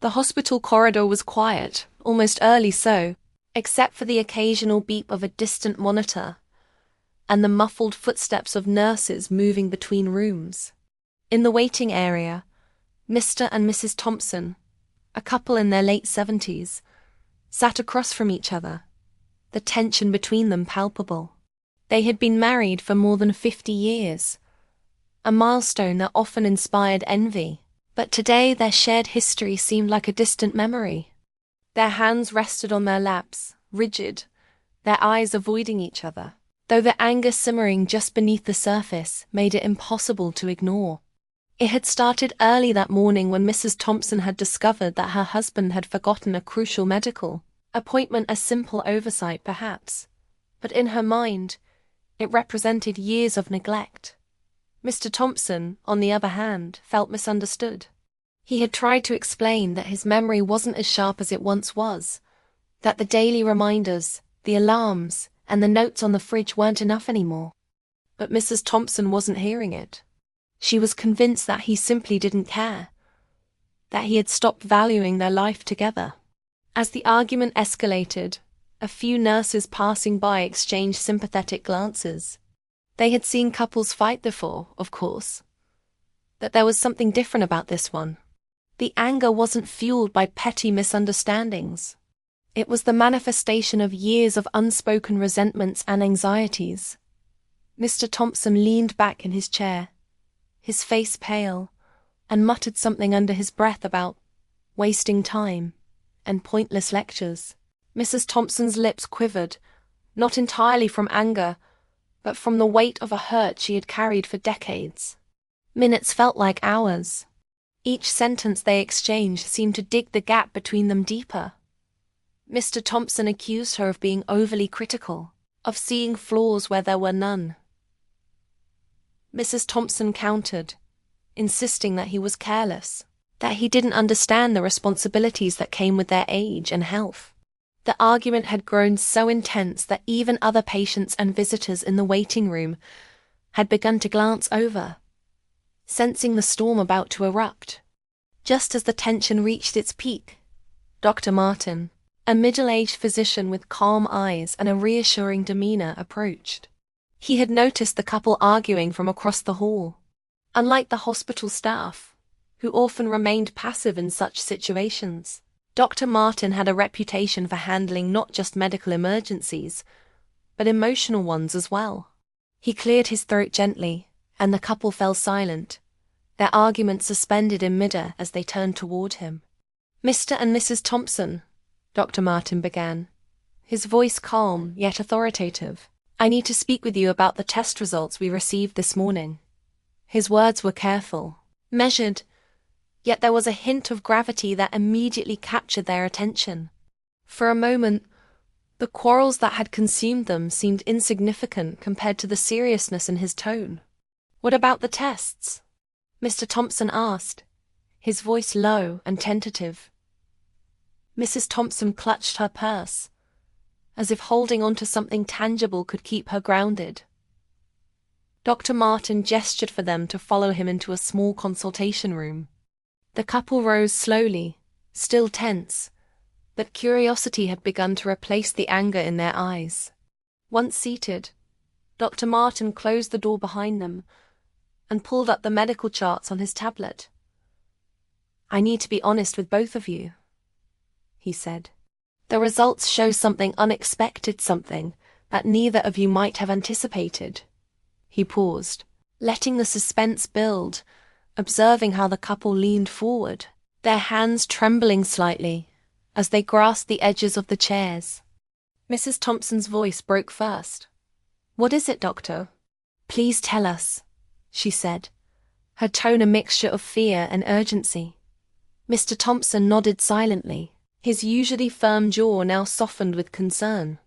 The hospital corridor was quiet, almost eerily so, except for the occasional beep of a distant monitor and the muffled footsteps of nurses moving between rooms. In the waiting area, Mr. and Mrs. Thompson, a couple in their late 70s, sat across from each other, the tension between them palpable. They had been married for more than 50 years, a milestone that often inspired envy, but today their shared history seemed like a distant memory. Their hands rested on their laps, rigid, their eyes avoiding each other, though the anger simmering just beneath the surface made it impossible to ignore. It had started early that morning when Mrs. Thompson had discovered that her husband had forgotten a crucial medical appointment, a simple oversight perhaps, but in her mind, it represented years of neglect. Mr. Thompson, on the other hand, felt misunderstood. He had tried to explain that his memory wasn't as sharp as it once was, that the daily reminders, the alarms, and the notes on the fridge weren't enough anymore. But Mrs. Thompson wasn't hearing it. She was convinced that he simply didn't care, that he had stopped valuing their life together. As the argument escalated, a few nurses passing by exchanged sympathetic glances. They had seen couples fight before, of course, but there was something different about this one. The anger wasn't fueled by petty misunderstandings. It was the manifestation of years of unspoken resentments and anxieties. Mr. Thompson leaned back in his chair, his face pale, and muttered something under his breath about wasting time and pointless lectures. Mrs. Thompson's lips quivered, not entirely from anger, but from the weight of a hurt she had carried for decades. Minutes felt like hours. Each sentence they exchanged seemed to dig the gap between them deeper. Mr. Thompson accused her of being overly critical, of seeing flaws where there were none. Mrs. Thompson countered, insisting that he was careless, that he didn't understand the responsibilities that came with their age and health. The argument had grown so intense that even other patients and visitors in the waiting room had begun to glance over, sensing the storm about to erupt. Just as the tension reached its peak, Dr. Martin, a middle-aged physician with calm eyes and a reassuring demeanor, approached. He had noticed the couple arguing from across the hall. Unlike the hospital staff, who often remained passive in such situations, Dr. Martin had a reputation for handling not just medical emergencies, but emotional ones as well. He cleared his throat gently, and the couple fell silent, their argument suspended in midair as they turned toward him. "Mr. and Mrs. Thompson," Dr. Martin began, his voice calm yet authoritative, "I need to speak with you about the test results we received this morning." His words were careful, measured, yet there was a hint of gravity that immediately captured their attention. For a moment, the quarrels that had consumed them seemed insignificant compared to the seriousness in his tone. "What about the tests?" Mr. Thompson asked, his voice low and tentative. Mrs. Thompson clutched her purse, as if holding on to something tangible could keep her grounded. Dr. Martin gestured for them to follow him into a small consultation room. The couple rose slowly, still tense, but curiosity had begun to replace the anger in their eyes. Once seated, Dr. Martin closed the door behind them and pulled up the medical charts on his tablet. "I need to be honest with both of you," he said. "The results show something unexpected, something that neither of you might have anticipated." He paused, letting the suspense build, observing how the couple leaned forward, their hands trembling slightly as they grasped the edges of the chairs. Mrs. Thompson's voice broke first. "What is it, doctor?" "Please tell us," she said, her tone a mixture of fear and urgency. Mr. Thompson nodded silently, his usually firm jaw now softened with concern.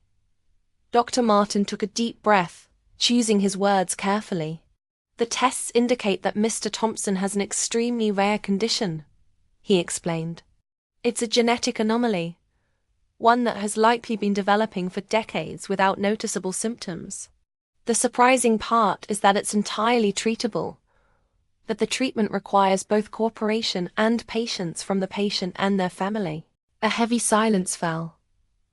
Dr. Martin took a deep breath, choosing his words carefully. "The tests indicate that Mr. Thompson has an extremely rare condition," he explained. "It's a genetic anomaly, one that has likely been developing for decades without noticeable symptoms. The surprising part is that it's entirely treatable, that the treatment requires both cooperation and patience from the patient and their family. A heavy silence fell.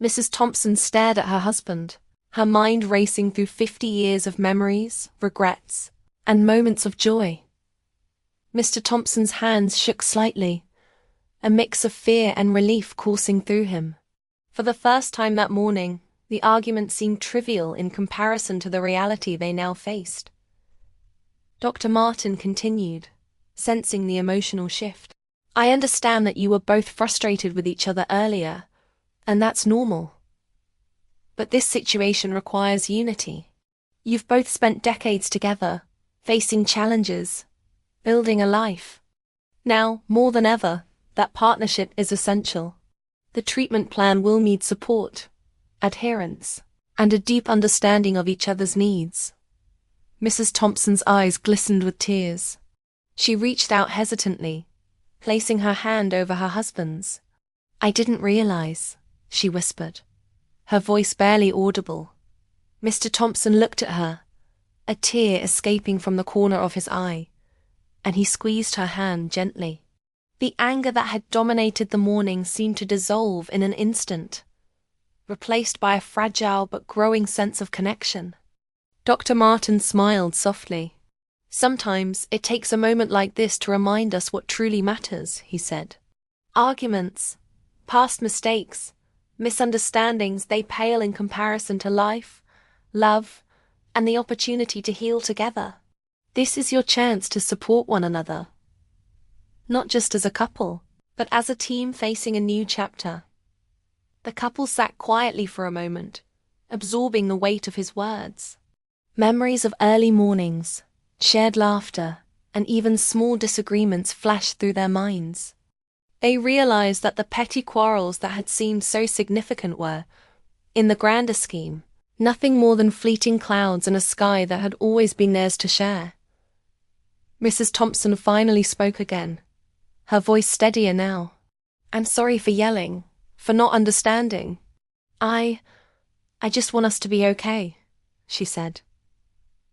Mrs. Thompson stared at her husband, her mind racing through 50 years of memories, regrets, and moments of joy. Mr. Thompson's hands shook slightly, a mix of fear and relief coursing through him. For the first time that morning, the argument seemed trivial in comparison to the reality they now faced. Dr. Martin continued, sensing the emotional shift. I understand that you were both frustrated with each other earlier, and that's normal. But this situation requires unity. You've both spent decades together, facing challenges, building a life. Now, more than ever, that partnership is essential. The treatment plan will need support, adherence, and a deep understanding of each other's needs. Mrs. Thompson's eyes glistened with tears. She reached out hesitantly, placing her hand over her husband's. I didn't realize, she whispered, her voice barely audible. Mr. Thompson looked at her, a tear escaping from the corner of his eye, and he squeezed her hand gently. The anger that had dominated the morning seemed to dissolve in an instant, replaced by a fragile but growing sense of connection. Dr. Martin smiled softly. Sometimes it takes a moment like this to remind us what truly matters, he said. Arguments, past mistakes, misunderstandings, they pale in comparison to life, love, and the opportunity to heal together. This is your chance to support one another. Not just as a couple, but as a team facing a new chapter. The couple sat quietly for a moment, absorbing the weight of his words. Memories of early mornings, shared laughter, and even small disagreements flashed through their minds. They realized that the petty quarrels that had seemed so significant were, in the grander scheme, nothing more than fleeting clouds in a sky that had always been theirs to share. Mrs. Thompson finally spoke again, her voice steadier now. I'm sorry for yelling, for not understanding. I just want us to be okay, she said.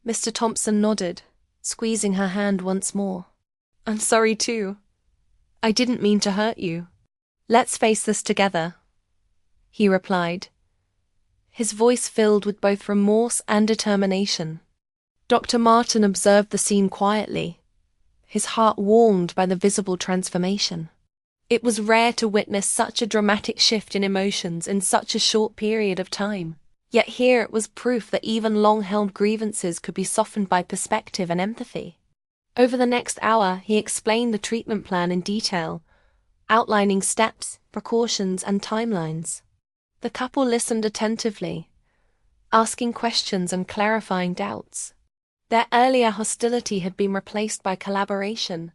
Mr. Thompson nodded, squeezing her hand once more. I'm sorry too. I didn't mean to hurt you. Let's face this together, he replied, his voice filled with both remorse and determination. Dr. Martin observed the scene quietly, his heart warmed by the visible transformation. It was rare to witness such a dramatic shift in emotions in such a short period of time. Yet here it was proof that even long-held grievances could be softened by perspective and empathy. Over the next hour, he explained the treatment plan in detail, outlining steps, precautions, and timelines. The couple listened attentively, asking questions and clarifying doubts. Their earlier hostility had been replaced by collaboration,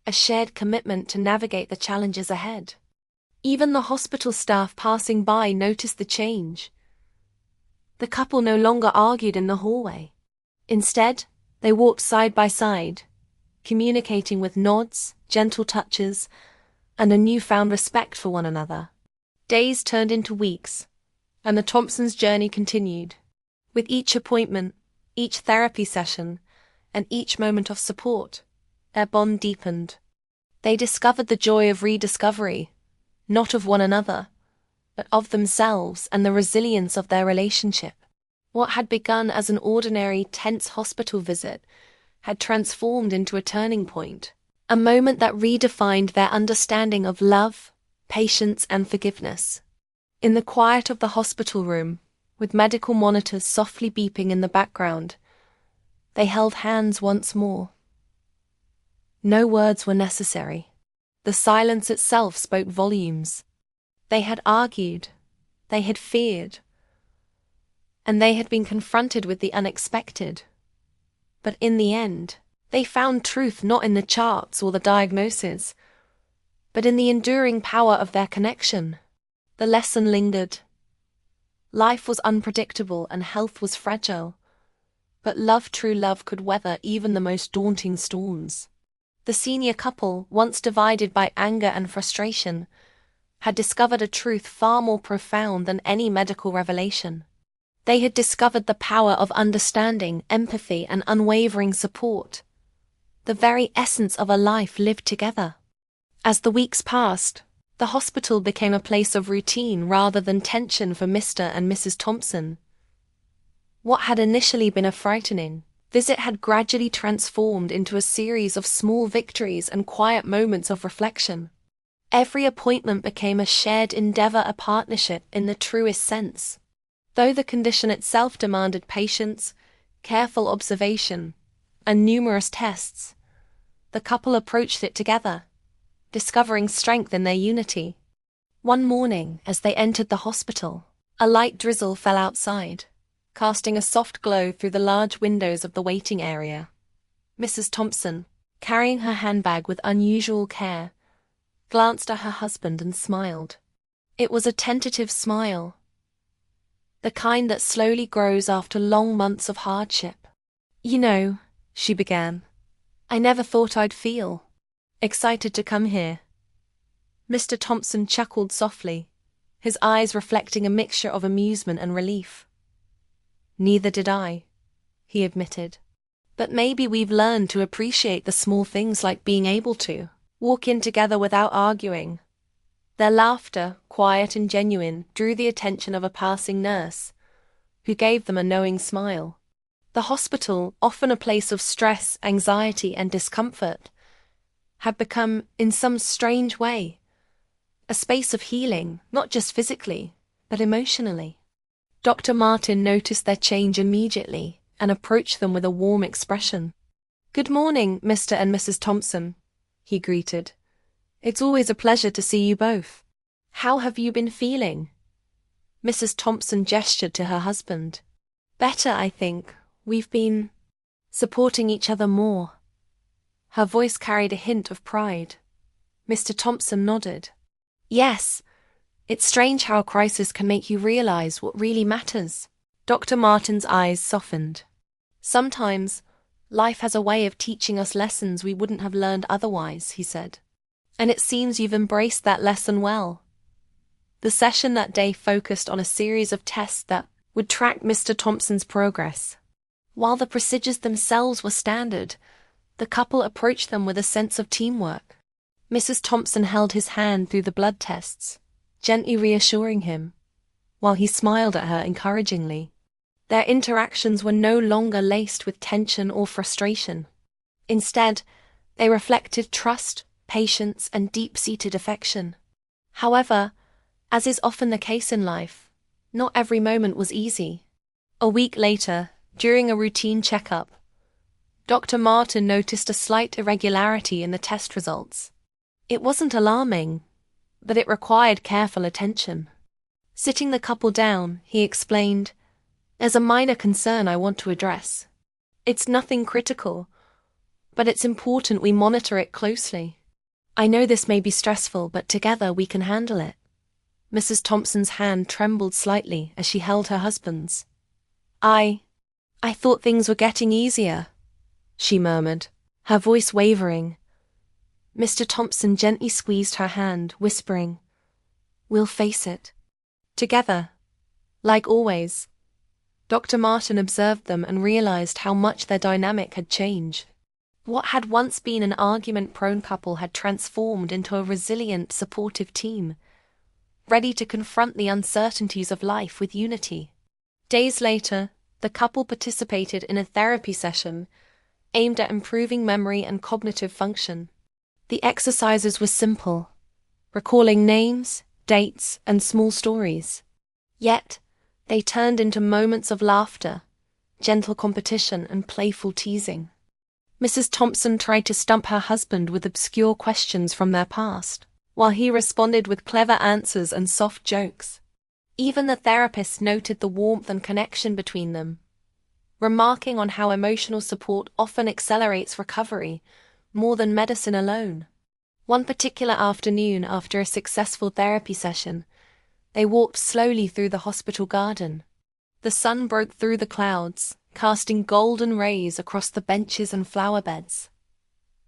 a shared commitment to navigate the challenges ahead. Even the hospital staff passing by noticed the change. The couple no longer argued in the hallway. Instead, they walked side by side, communicating with nods, gentle touches, and a newfound respect for one another. Days turned into weeks, and the Thompsons' journey continued. With each appointment, each therapy session, and each moment of support, their bond deepened. They discovered the joy of rediscovery, not of one another, but of themselves and the resilience of their relationship. What had begun as an ordinary, tense hospital visit had transformed into a turning point, a moment that redefined their understanding of love, patience, and forgiveness. In the quiet of the hospital room, with medical monitors softly beeping in the background, they held hands once more. No words were necessary. The silence itself spoke volumes. They had argued, they had feared, and they had been confronted with the unexpected. But in the end, they found truth not in the charts or the diagnosis, but in the enduring power of their connection. The lesson lingered. Life was unpredictable and health was fragile, but love, true love, could weather even the most daunting storms. The senior couple, once divided by anger and frustration, had discovered a truth far more profound than any medical revelation. They had discovered the power of understanding, empathy, and unwavering support. the very essence of a life lived together. As the weeks passed, the hospital became a place of routine rather than tension for Mr. and Mrs. Thompson. What had initially been a frightening visit had gradually transformed into a series of small victories and quiet moments of reflection. Every appointment became a shared endeavor, a partnership in the truest sense. Though the condition itself demanded patience, careful observation, and numerous tests, the couple approached it together, discovering strength in their unity. One morning, as they entered the hospital, a light drizzle fell outside, casting a soft glow through the large windows of the waiting area. Mrs. Thompson, carrying her handbag with unusual care, glanced at her husband and smiled. It was a tentative smile, the kind that slowly grows after long months of hardship. "You know," she began, "I never thought I'd feel excited to come here." Mr. Thompson chuckled softly, his eyes reflecting a mixture of amusement and relief. "Neither did I," he admitted. "But maybe we've learned to appreciate the small things, like being able to walk in together without arguing." Their laughter, quiet and genuine, drew the attention of a passing nurse, who gave them a knowing smile. The hospital, often a place of stress, anxiety, and discomfort, had become, in some strange way, a space of healing, not just physically, but emotionally. Dr. Martin noticed their change immediately and approached them with a warm expression. "Good morning, Mr. and Mrs. Thompson," he greeted. "It's always a pleasure to see you both. How have you been feeling?" Mrs. Thompson gestured to her husband. "Better, I think. We've been supporting each other more." Her voice carried a hint of pride. Mr. Thompson nodded. "Yes, it's strange how a crisis can make you realize what really matters." Dr. Martin's eyes softened. "Sometimes, life has a way of teaching us lessons we wouldn't have learned otherwise," he said. "And it seems you've embraced that lesson well." The session that day focused on a series of tests that would track Mr. Thompson's progress. While the procedures themselves were standard, the couple approached them with a sense of teamwork. Mrs. Thompson held his hand through the blood tests, gently reassuring him, while he smiled at her encouragingly. Their interactions were no longer laced with tension or frustration. Instead, they reflected trust, patience, and deep-seated affection. However, as is often the case in life, not every moment was easy. A week later, during a routine checkup, Dr. Martin noticed a slight irregularity in the test results. It wasn't alarming, but it required careful attention. Sitting the couple down, he explained, "There's a minor concern I want to address. It's nothing critical, but it's important we monitor it closely. I know this may be stressful, but together we can handle it." Mrs. Thompson's hand trembled slightly as she held her husband's. I thought things were getting easier," she murmured, her voice wavering. Mr. Thompson gently squeezed her hand, whispering, "We'll face it together." Like always, Dr. Martin observed them and realized how much their dynamic had changed. What had once been an argument-prone couple had transformed into a resilient, supportive team, ready to confront the uncertainties of life with unity. Days later, the couple participated in a therapy session aimed at improving memory and cognitive function. The exercises were simple, recalling names, dates, and small stories. Yet, they turned into moments of laughter, gentle competition, and playful teasing. Mrs. Thompson tried to stump her husband with obscure questions from their past, while he responded with clever answers and soft jokes. Even the therapist noted the warmth and connection between them, remarking on how emotional support often accelerates recovery more than medicine alone. One particular afternoon, after a successful therapy session, they walked slowly through the hospital garden. The sun broke through the clouds, casting golden rays across the benches and flower beds.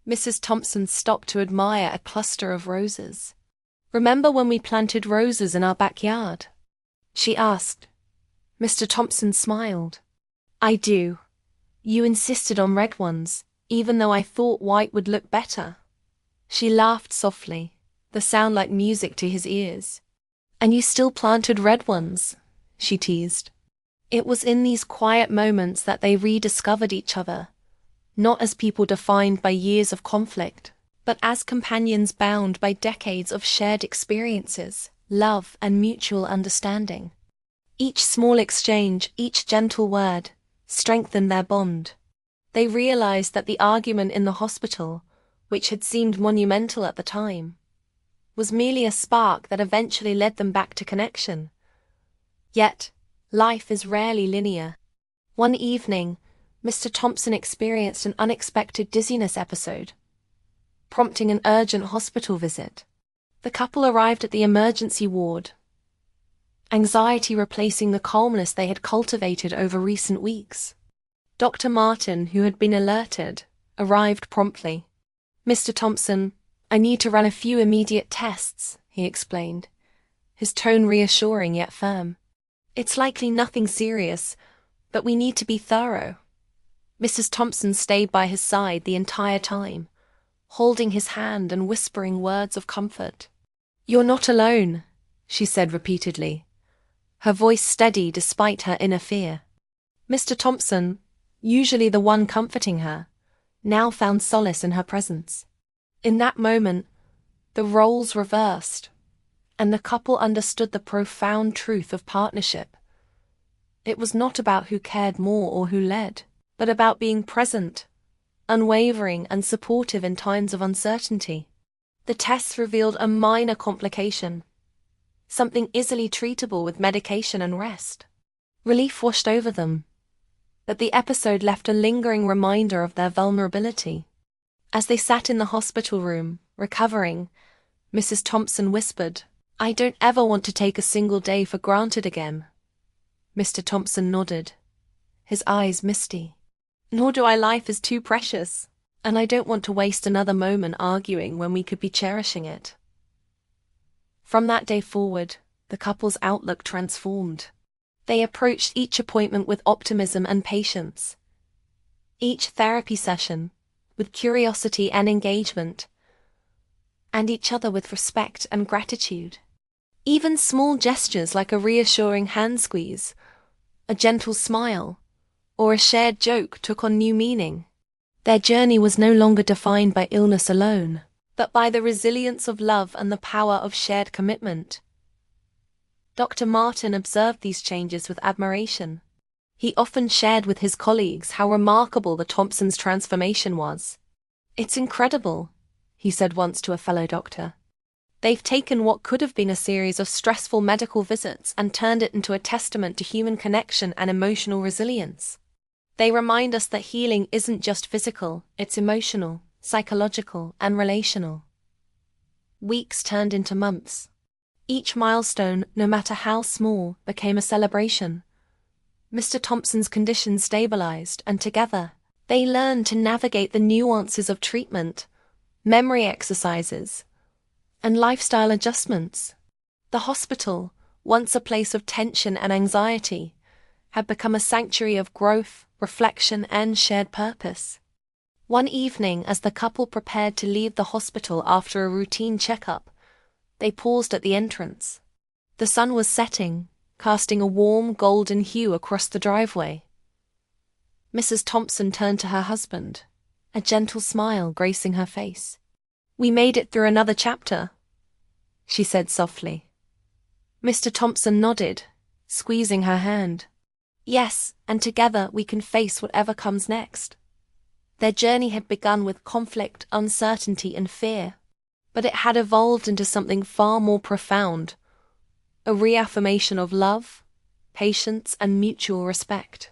Mrs. Thompson stopped to admire a cluster of roses. "Remember when we planted roses in our backyard?" she asked. Mr. Thompson smiled. "I do. You insisted on red ones, even though I thought white would look better." She laughed softly, the sound like music to his ears. "And you still planted red ones," she teased. It was in these quiet moments that they rediscovered each other, not as people defined by years of conflict, but as companions bound by decades of shared experiences, love, and mutual understanding. Each small exchange, each gentle word, strengthened their bond. They realized that the argument in the hospital, which had seemed monumental at the time, was merely a spark that eventually led them back to connection. Yet, life is rarely linear. One evening, Mr. Thompson experienced an unexpected dizziness episode, prompting an urgent hospital visit. The couple arrived at the emergency ward, anxiety replacing the calmness they had cultivated over recent weeks. Dr. Martin, who had been alerted, arrived promptly. "Mr. Thompson, I need to run a few immediate tests," he explained, his tone reassuring yet firm. "It's likely nothing serious, but we need to be thorough." Mrs. Thompson stayed by his side the entire time, holding his hand and whispering words of comfort. "You're not alone," she said repeatedly, her voice steady despite her inner fear. Mr. Thompson, usually the one comforting her, now found solace in her presence. In that moment, the roles reversed, and the couple understood the profound truth of partnership. It was not about who cared more or who led, but about being present, unwavering, and supportive in times of uncertainty. The tests revealed a minor complication, something easily treatable with medication and rest. Relief washed over them, but the episode left a lingering reminder of their vulnerability. As they sat in the hospital room, recovering, Mrs. Thompson whispered, "I don't ever want to take a single day for granted again." Mr. Thompson nodded, his eyes misty. "Nor do I. Life is too precious, and I don't want to waste another moment arguing when we could be cherishing it." From that day forward, the couple's outlook transformed. They approached each appointment with optimism and patience, each therapy session with curiosity and engagement, and each other with respect and gratitude. Even small gestures like a reassuring hand squeeze, a gentle smile, or a shared joke took on new meaning. Their journey was no longer defined by illness alone, but by the resilience of love and the power of shared commitment. Dr. Martin observed these changes with admiration. He often shared with his colleagues how remarkable the Thompsons' transformation was. "It's incredible," he said once to a fellow doctor. "They've taken what could have been a series of stressful medical visits and turned it into a testament to human connection and emotional resilience. They remind us that healing isn't just physical, it's emotional, psychological, and relational." Weeks turned into months. Each milestone, no matter how small, became a celebration. Mr. Thompson's condition stabilized, and together, they learned to navigate the nuances of treatment, memory exercises, and lifestyle adjustments. The hospital, once a place of tension and anxiety, had become a sanctuary of growth, reflection, and shared purpose. One evening, as the couple prepared to leave the hospital after a routine checkup, they paused at the entrance. The sun was setting, casting a warm golden hue across the driveway. Mrs. Thompson turned to her husband, a gentle smile gracing her face. "We made it through another chapter," she said softly. Mr. Thompson nodded, squeezing her hand. "Yes, and together we can face whatever comes next." Their journey had begun with conflict, uncertainty, and fear, but it had evolved into something far more profound, a reaffirmation of love, patience, and mutual respect.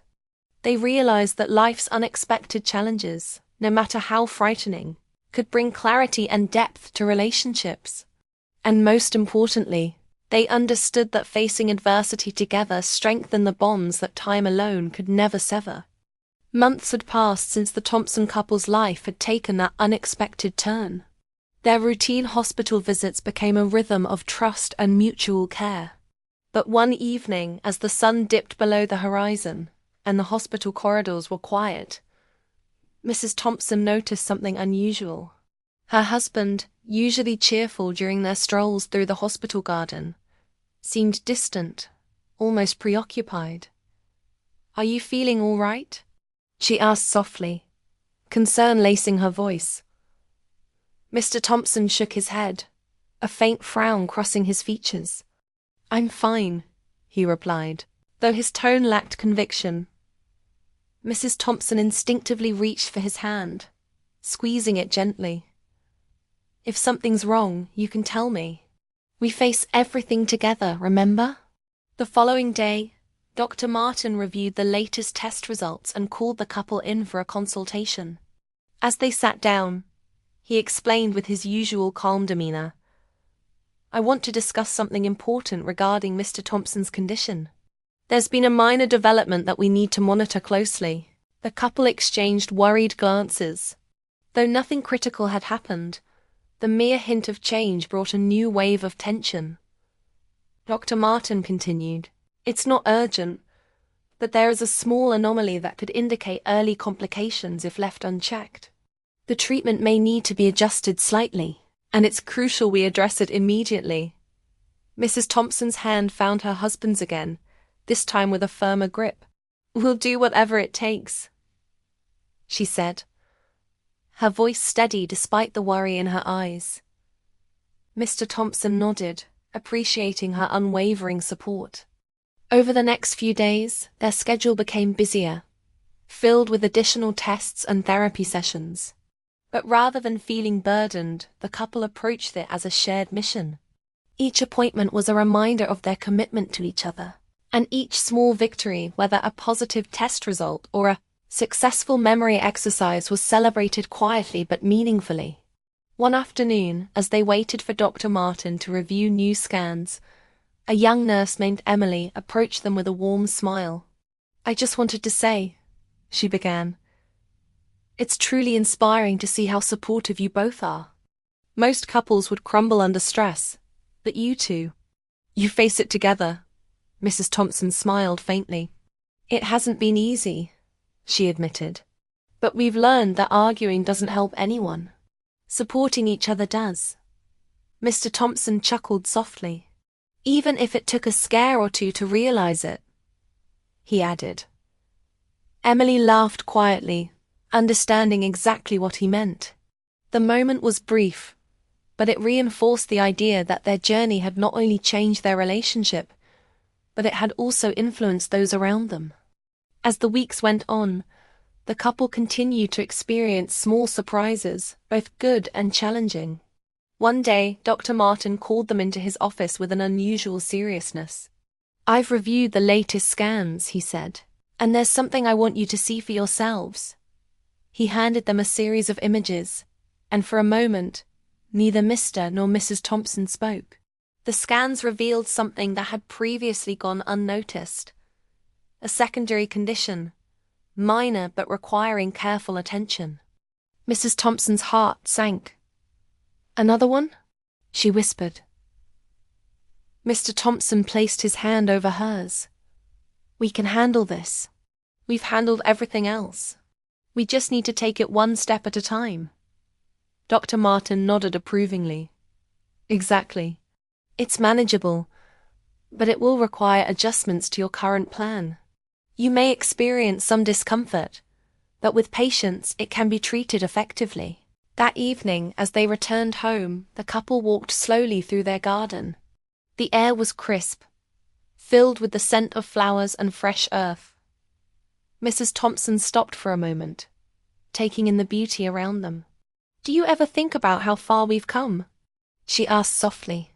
They realized that life's unexpected challenges, no matter how frightening, could bring clarity and depth to relationships. And most importantly, they understood that facing adversity together strengthened the bonds that time alone could never sever. Months had passed since the Thompson couple's life had taken that unexpected turn. Their routine hospital visits became a rhythm of trust and mutual care. But one evening, as the sun dipped below the horizon and the hospital corridors were quiet, Mrs. Thompson noticed something unusual. Her husband, usually cheerful during their strolls through the hospital garden, seemed distant, almost preoccupied. "Are you feeling all right?" she asked softly, concern lacing her voice. Mr. Thompson shook his head, a faint frown crossing his features. "I'm fine," he replied, though his tone lacked conviction. Mrs. Thompson instinctively reached for his hand, squeezing it gently. "If something's wrong, you can tell me. We face everything together, remember?" The following day, Dr. Martin reviewed the latest test results and called the couple in for a consultation. As they sat down, he explained with his usual calm demeanor, "I want to discuss something important regarding Mr. Thompson's condition. There's been a minor development that we need to monitor closely." The couple exchanged worried glances. Though nothing critical had happened, the mere hint of change brought a new wave of tension. Dr. Martin continued, "It's not urgent, but there is a small anomaly that could indicate early complications if left unchecked. The treatment may need to be adjusted slightly, and it's crucial we address it immediately." Mrs. Thompson's hand found her husband's again, this time with a firmer grip. "We'll do whatever it takes," she said, her voice steady despite the worry in her eyes. Mr. Thompson nodded, appreciating her unwavering support. Over the next few days, their schedule became busier, filled with additional tests and therapy sessions. But rather than feeling burdened, the couple approached it as a shared mission. Each appointment was a reminder of their commitment to each other, and each small victory, whether a positive test result or a successful memory exercise, was celebrated quietly but meaningfully. One afternoon, as they waited for Dr. Martin to review new scans, a young nurse named Emily approached them with a warm smile. "I just wanted to say," she began, "it's truly inspiring to see how supportive you both are. Most couples would crumble under stress, but you two, you face it together." Mrs. Thompson smiled faintly. "It hasn't been easy," she admitted, "but we've learned that arguing doesn't help anyone. Supporting each other does." Mr. Thompson chuckled softly. "Even if it took a scare or two to realize it," he added. Emily laughed quietly, understanding exactly what he meant. The moment was brief, but it reinforced the idea that their journey had not only changed their relationship, but it had also influenced those around them. As the weeks went on, the couple continued to experience small surprises, both good and challenging. One day, Dr. Martin called them into his office with an unusual seriousness. "I've reviewed the latest scans," he said, "and there's something I want you to see for yourselves." He handed them a series of images, and for a moment, neither Mr. nor Mrs. Thompson spoke. The scans revealed something that had previously gone unnoticed. A secondary condition, minor but requiring careful attention. Mrs. Thompson's heart sank. "Another one?" she whispered. Mr. Thompson placed his hand over hers. "We can handle this. We've handled everything else. We just need to take it one step at a time." Dr. Martin nodded approvingly. "Exactly. It's manageable, but it will require adjustments to your current plan. You may experience some discomfort, but with patience it can be treated effectively." That evening, as they returned home, the couple walked slowly through their garden. The air was crisp, filled with the scent of flowers and fresh earth. Mrs. Thompson stopped for a moment, taking in the beauty around them. "Do you ever think about how far we've come?" she asked softly.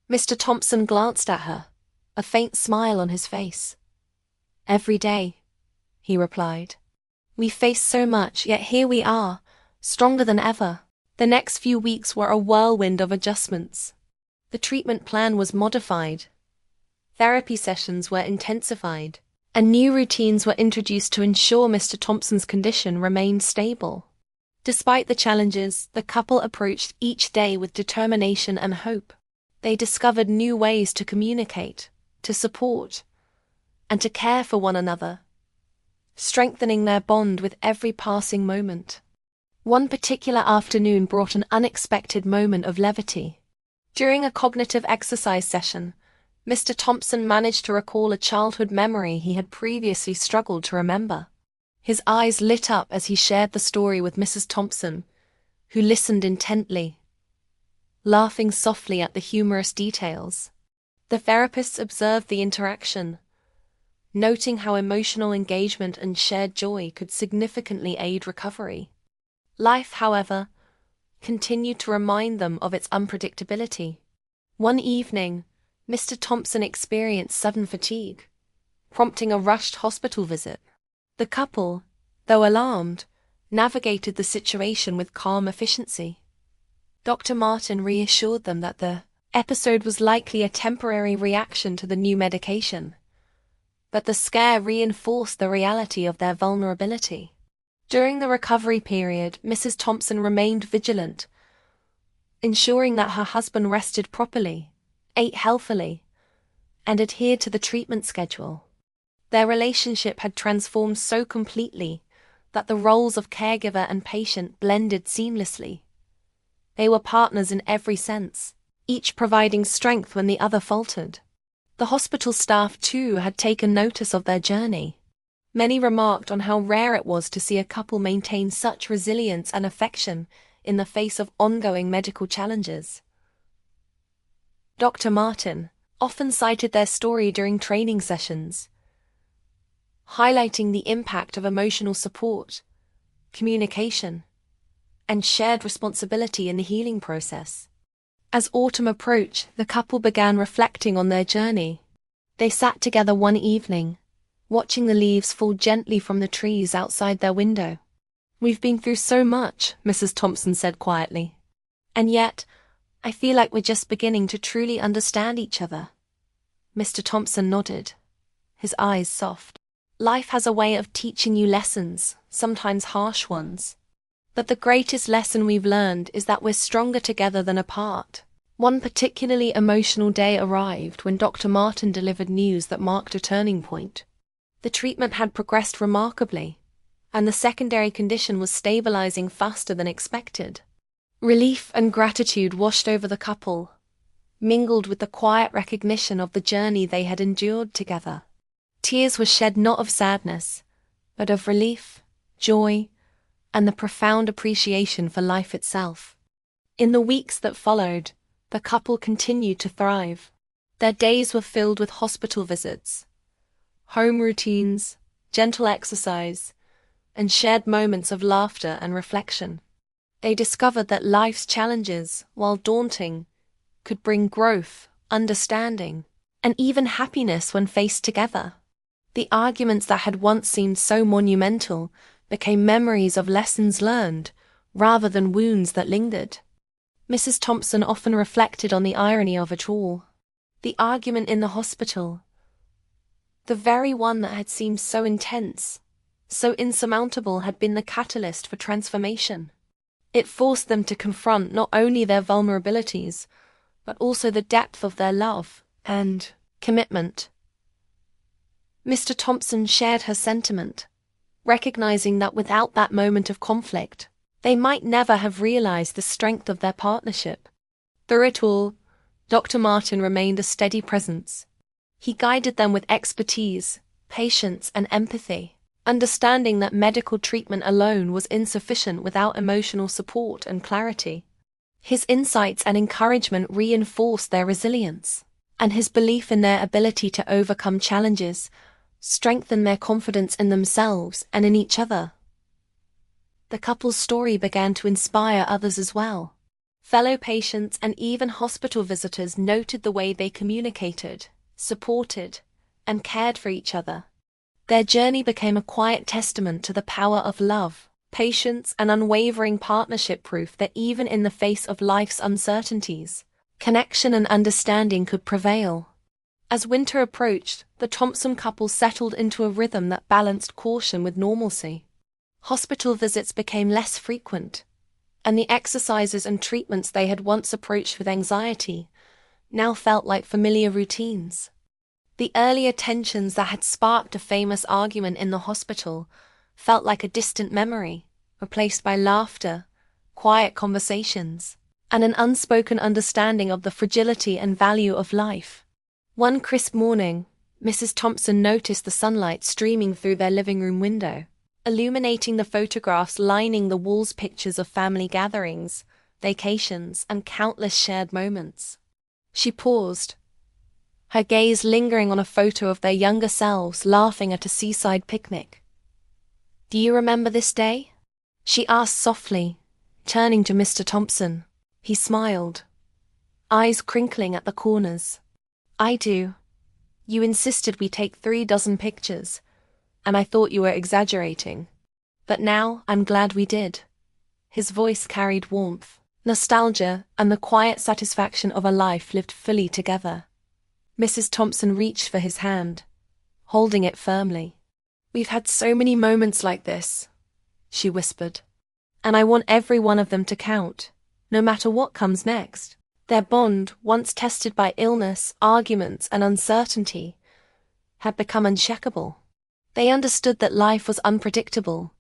Mr. Thompson glanced at her, a faint smile on his face. "Every day," he replied. "We faced so much, yet here we are, stronger than ever." The next few weeks were a whirlwind of adjustments. The treatment plan was modified. Therapy sessions were intensified, and new routines were introduced to ensure Mr. Thompson's condition remained stable. Despite the challenges, the couple approached each day with determination and hope. They discovered new ways to communicate, to support, and to care for one another. strengthening their bond with every passing moment. One particular afternoon brought an unexpected moment of levity. During a cognitive exercise session, Mr. Thompson managed to recall a childhood memory he had previously struggled to remember. His eyes lit up as he shared the story with Mrs. Thompson, who listened intently, laughing softly at the humorous details. The therapists observed the interaction, noting how emotional engagement and shared joy could significantly aid recovery. Life, however, continued to remind them of its unpredictability. One evening, Mr. Thompson experienced sudden fatigue, prompting a rushed hospital visit. The couple, though alarmed, navigated the situation with calm efficiency. Dr. Martin reassured them that the episode was likely a temporary reaction to the new medication, but the scare reinforced the reality of their vulnerability. During the recovery period, Mrs. Thompson remained vigilant, ensuring that her husband rested properly, ate healthily, and adhered to the treatment schedule. Their relationship had transformed so completely that the roles of caregiver and patient blended seamlessly. They were partners in every sense, each providing strength when the other faltered. The hospital staff, too, had taken notice of their journey. Many remarked on how rare it was to see a couple maintain such resilience and affection in the face of ongoing medical challenges. Dr. Martin often cited their story during training sessions, highlighting the impact of emotional support, communication, and shared responsibility in the healing process. As autumn approached, the couple began reflecting on their journey. They sat together one evening, watching the leaves fall gently from the trees outside their window. "We've been through so much," Mrs. Thompson said quietly. "And yet, I feel like we're just beginning to truly understand each other." Mr. Thompson nodded, his eyes soft. "Life has a way of teaching you lessons, sometimes harsh ones. But the greatest lesson we've learned is that we're stronger together than apart." One particularly emotional day arrived when Dr. Martin delivered news that marked a turning point. The treatment had progressed remarkably, and the secondary condition was stabilizing faster than expected. Relief and gratitude washed over the couple, mingled with the quiet recognition of the journey they had endured together. Tears were shed not of sadness, but of relief, joy, and the profound appreciation for life itself. In the weeks that followed, the couple continued to thrive. Their days were filled with hospital visits, home routines, gentle exercise, and shared moments of laughter and reflection. They discovered that life's challenges, while daunting, could bring growth, understanding, and even happiness when faced together. The arguments that had once seemed so monumental became memories of lessons learned, rather than wounds that lingered. Mrs. Thompson often reflected on the irony of it all. The argument in the hospital, the very one that had seemed so intense, so insurmountable, had been the catalyst for transformation. It forced them to confront not only their vulnerabilities, but also the depth of their love and commitment. Mr. Thompson shared her sentiment, recognizing that without that moment of conflict, they might never have realized the strength of their partnership. Through it all, Dr. Martin remained a steady presence. He guided them with expertise, patience, and empathy, understanding that medical treatment alone was insufficient without emotional support and clarity. His insights and encouragement reinforced their resilience, and his belief in their ability to overcome challenges strengthened their confidence in themselves and in each other. The couple's story began to inspire others as well. Fellow patients and even hospital visitors noted the way they communicated, supported, and cared for each other. Their journey became a quiet testament to the power of love, patience, and unwavering partnership, proof that even in the face of life's uncertainties, connection and understanding could prevail. As winter approached, the Thompson couple settled into a rhythm that balanced caution with normalcy. Hospital visits became less frequent, and the exercises and treatments they had once approached with anxiety now felt like familiar routines. The earlier tensions that had sparked a famous argument in the hospital felt like a distant memory, replaced by laughter, quiet conversations, and an unspoken understanding of the fragility and value of life. One crisp morning, Mrs. Thompson noticed the sunlight streaming through their living room window, illuminating the photographs lining the walls, pictures of family gatherings, vacations, and countless shared moments. She paused, her gaze lingering on a photo of their younger selves laughing at a seaside picnic. "Do you remember this day?" she asked softly, turning to Mr. Thompson. He smiled, eyes crinkling at the corners. "I do. You insisted we take 36 pictures, and I thought you were exaggerating. But now I'm glad we did." His voice carried warmth, nostalgia, and the quiet satisfaction of a life lived fully together. Mrs. Thompson reached for his hand, holding it firmly. "We've had so many moments like this," she whispered, "and I want every one of them to count, no matter what comes next." Their bond, once tested by illness, arguments, and uncertainty, had become unshakable. They understood that life was unpredictable,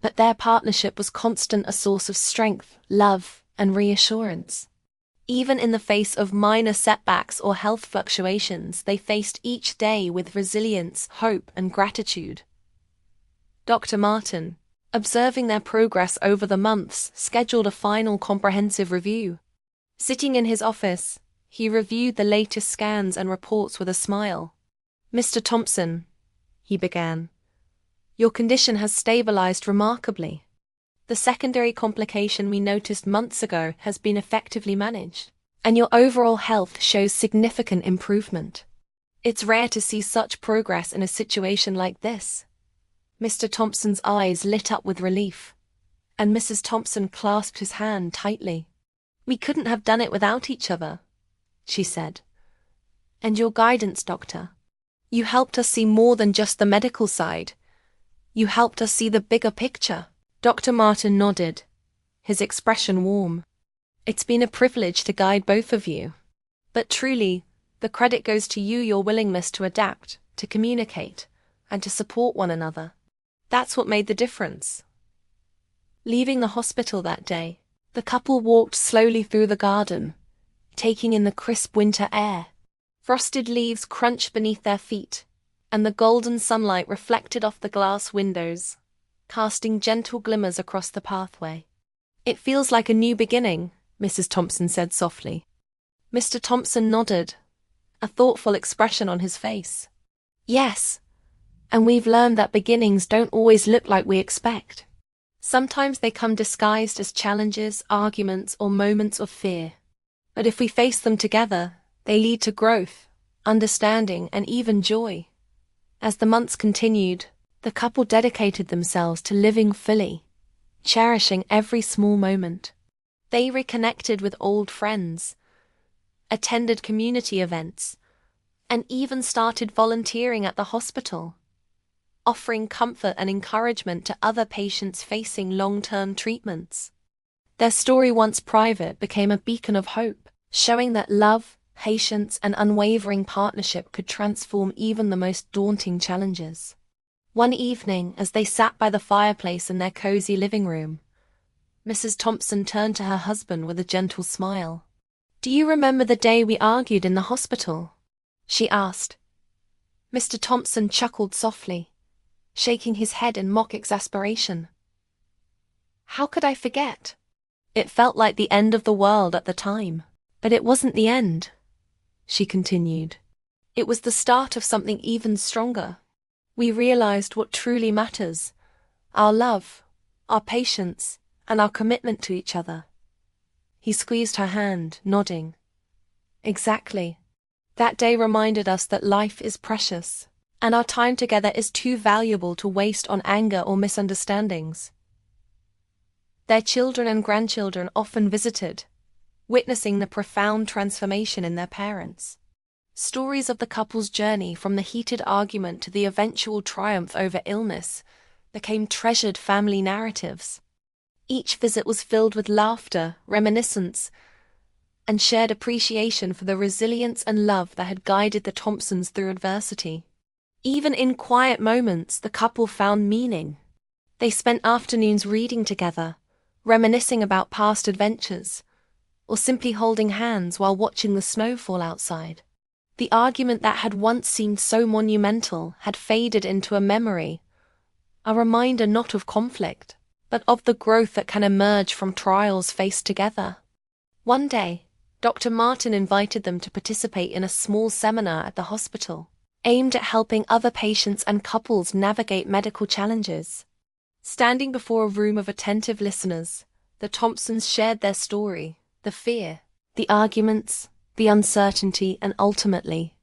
but their partnership was constant, a source of strength, love, and reassurance. Even in the face of minor setbacks or health fluctuations, they faced each day with resilience, hope, and gratitude. Dr. Martin, observing their progress over the months, scheduled a final comprehensive review. Sitting in his office, he reviewed the latest scans and reports with a smile. "Mr. Thompson," he began, "your condition has stabilized remarkably. The secondary complication we noticed months ago has been effectively managed, and your overall health shows significant improvement. It's rare to see such progress in a situation like this." Mr. Thompson's eyes lit up with relief, and Mrs. Thompson clasped his hand tightly. "We couldn't have done it without each other," she said. "And your guidance, Doctor. You helped us see more than just the medical side. You helped us see the bigger picture." Dr. Martin nodded, his expression warm. "It's been a privilege to guide both of you. But truly, the credit goes to you, your willingness to adapt, to communicate, and to support one another. That's what made the difference." Leaving the hospital that day, the couple walked slowly through the garden, taking in the crisp winter air. Frosted leaves crunched beneath their feet, and the golden sunlight reflected off the glass windows, casting gentle glimmers across the pathway. "It feels like a new beginning," Mrs. Thompson said softly. Mr. Thompson nodded, a thoughtful expression on his face. "Yes, and we've learned that beginnings don't always look like we expect. Sometimes they come disguised as challenges, arguments, or moments of fear. But if we face them together, they lead to growth, understanding, and even joy." As the months continued, the couple dedicated themselves to living fully, cherishing every small moment. They reconnected with old friends, attended community events, and even started volunteering at the hospital, offering comfort and encouragement to other patients facing long-term treatments. Their story, once private, became a beacon of hope, showing that love, patience, and unwavering partnership could transform even the most daunting challenges. One evening, as they sat by the fireplace in their cozy living room, Mrs. Thompson turned to her husband with a gentle smile. "Do you remember the day we argued in the hospital?" she asked. Mr. Thompson chuckled softly, shaking his head in mock exasperation. "How could I forget? It felt like the end of the world at the time. But it wasn't the end," she continued. "It was the start of something even stronger. We realized what truly matters: our love, our patience, and our commitment to each other." He squeezed her hand, nodding. "Exactly. That day reminded us that life is precious, and our time together is too valuable to waste on anger or misunderstandings." Their children and grandchildren often visited, witnessing the profound transformation in their parents. Stories of the couple's journey, from the heated argument to the eventual triumph over illness, became treasured family narratives. Each visit was filled with laughter, reminiscence, and shared appreciation for the resilience and love that had guided the Thompsons through adversity. Even in quiet moments, the couple found meaning. They spent afternoons reading together, reminiscing about past adventures, or simply holding hands while watching the snow fall outside. The argument that had once seemed so monumental had faded into a memory, a reminder not of conflict, but of the growth that can emerge from trials faced together. One day, Dr. Martin invited them to participate in a small seminar at the hospital, aimed at helping other patients and couples navigate medical challenges. Standing before a room of attentive listeners, the Thompsons shared their story, the fear, the arguments, the uncertainty, and ultimately,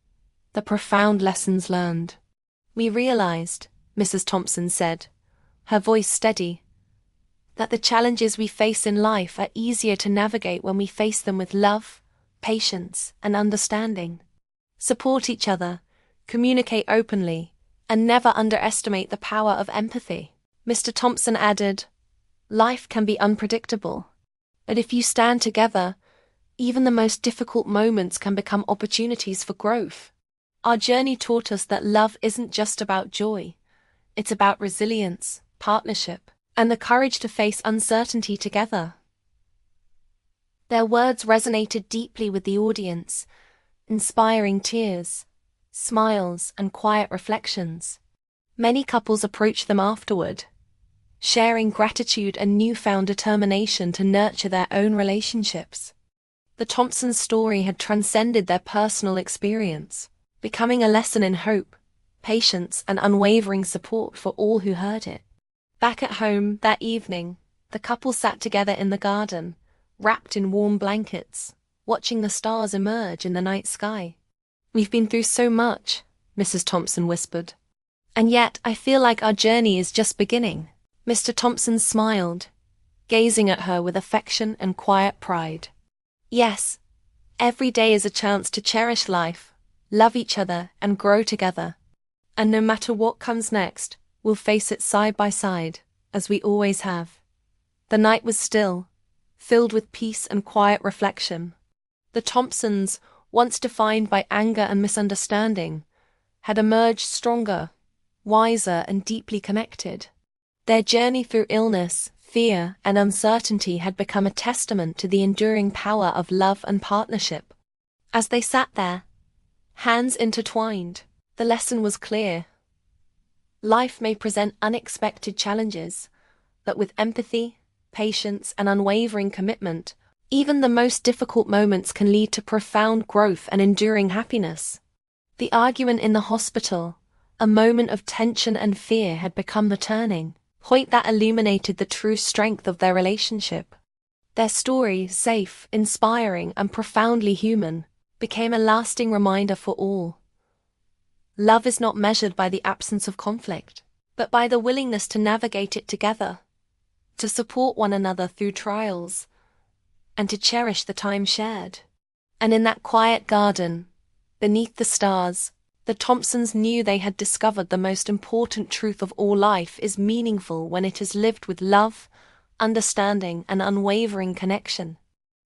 the profound lessons learned. "We realized," Mrs. Thompson said, her voice steady, "that the challenges we face in life are easier to navigate when we face them with love, patience, and understanding. Support each other, communicate openly, and never underestimate the power of empathy." Mr. Thompson added, "Life can be unpredictable, but if you stand together, even the most difficult moments can become opportunities for growth." Our journey taught us that love isn't just about joy. It's about resilience, partnership, and the courage to face uncertainty together. Their words resonated deeply with the audience, inspiring tears, smiles, and quiet reflections. Many couples approached them afterward, sharing gratitude and newfound determination to nurture their own relationships. The Thompsons' story had transcended their personal experience, becoming a lesson in hope, patience, and unwavering support for all who heard it. Back at home that evening, the couple sat together in the garden, wrapped in warm blankets, watching the stars emerge in the night sky. "We've been through so much," Mrs. Thompson whispered. "And yet I feel like our journey is just beginning." Mr. Thompson smiled, gazing at her with affection and quiet pride. "Yes, every day is a chance to cherish life, love each other, and grow together. And no matter what comes next, we'll face it side by side, as we always have." The night was still, filled with peace and quiet reflection. The Thompsons, once defined by anger and misunderstanding, had emerged stronger, wiser, and deeply connected. Their journey through illness, fear, and uncertainty had become a testament to the enduring power of love and partnership. As they sat there, hands intertwined, the lesson was clear. Life may present unexpected challenges, but with empathy, patience, and unwavering commitment, even the most difficult moments can lead to profound growth and enduring happiness. The argument in the hospital, a moment of tension and fear, had become the turning point that illuminated the true strength of their relationship. Their story, safe, inspiring, and profoundly human, became a lasting reminder for all. Love is not measured by the absence of conflict, but by the willingness to navigate it together, to support one another through trials, and to cherish the time shared. And in that quiet garden, beneath the stars, the Thompsons knew they had discovered the most important truth of all: life is meaningful when it is lived with love, understanding, and unwavering connection.